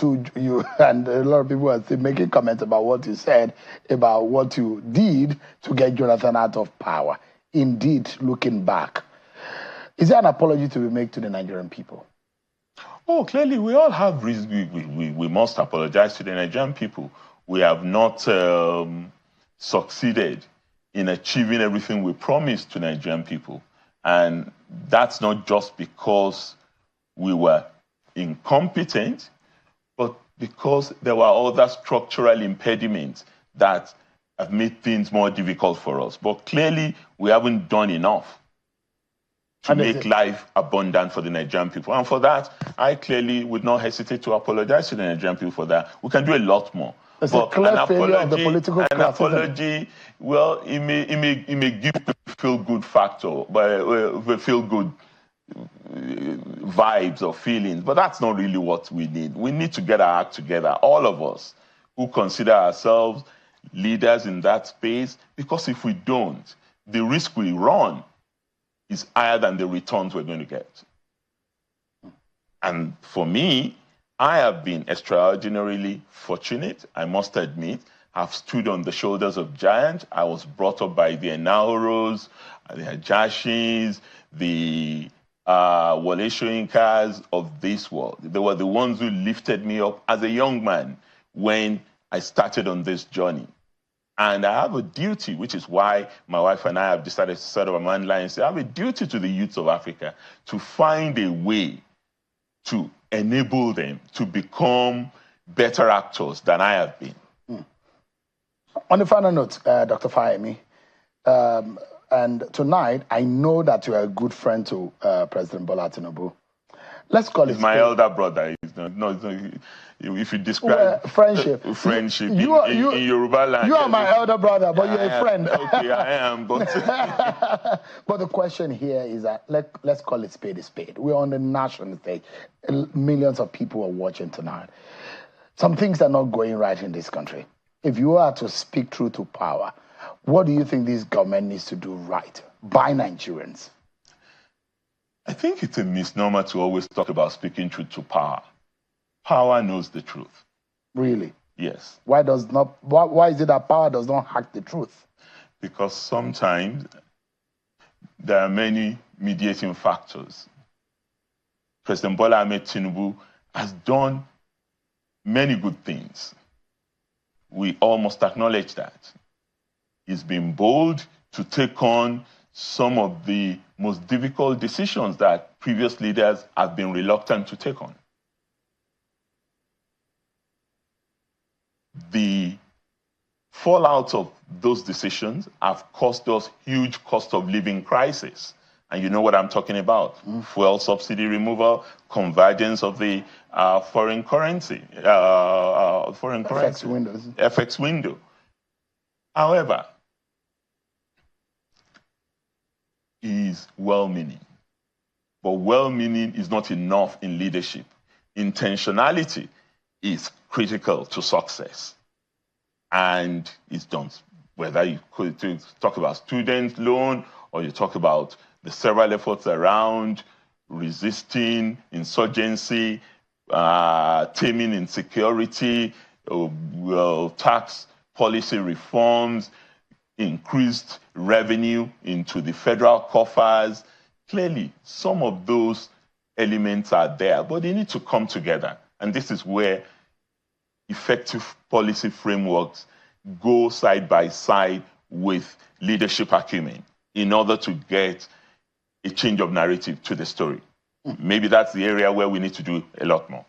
too, you and a lot of people are still making comments about what you said, about what you did to get Jonathan out of power. Indeed, looking back, is there an apology to be made to the Nigerian people? Oh, clearly, we all have reason. We must apologize to the Nigerian people. We have not succeeded in achieving everything we promised to Nigerian people. And that's not just because we were incompetent, but because there were other structural impediments that have made things more difficult for us. But clearly, we haven't done enough to make life abundant for the Nigerian people. And for that, I clearly would not hesitate to apologize to the Nigerian people for that. We can do a lot more. It's a clear failure of the political class. An apology, well, it may give a feel-good factor, but feel-good vibes or feelings, but that's not really what we need. We need to get our act together, all of us who consider ourselves leaders in that space, because if we don't, the risk we run is higher than the returns we're going to get. And for me, I have been extraordinarily fortunate, I must admit. I've stood on the shoulders of giants. I was brought up by the Enahoros, the Hajashis, the Wole Soyinkas of this world. They were the ones who lifted me up as a young man when I started on this journey. And I have a duty, which is why my wife and I have decided to set up a man line and say, I have a duty to the youths of Africa to find a way to enable them to become better actors than I have been. On the final note, Dr. Fayemi, and tonight, I know that you are a good friend to President Bola Tinubu. Let's call it my elder brother. It's not, if you describe friendship in Yoruba land. You are my elder brother, but you're a friend. Okay, I am. But but the question here is that let's call it spade a spade. We're on the national stage. Millions of people are watching tonight. Some things are not going right in this country. If you are to speak truth to power, what do you think this government needs to do right by Nigerians? I think it's a misnomer to always talk about speaking truth to power. Power knows the truth. Really? Yes. Why is it that power does not hack the truth? Because sometimes there are many mediating factors. President Bola Ahmed Tinubu has done many good things. We all must acknowledge that. He's been bold to take on some of the most difficult decisions that previous leaders have been reluctant to take on. The fallout of those decisions have cost us huge cost of living crisis. And you know what I'm talking about. Fuel subsidy removal, convergence of the foreign currency, FX window. However, is well-meaning. But well-meaning is not enough in leadership. Intentionality is critical to success. And it's done. Whether you could talk about student loan or you talk about the several efforts around resisting insurgency, taming insecurity, tax policy reforms, increased revenue into the federal coffers. Clearly, some of those elements are there, but they need to come together. And this is where effective policy frameworks go side by side with leadership acumen in order to get a change of narrative to the story. Maybe that's the area where we need to do a lot more.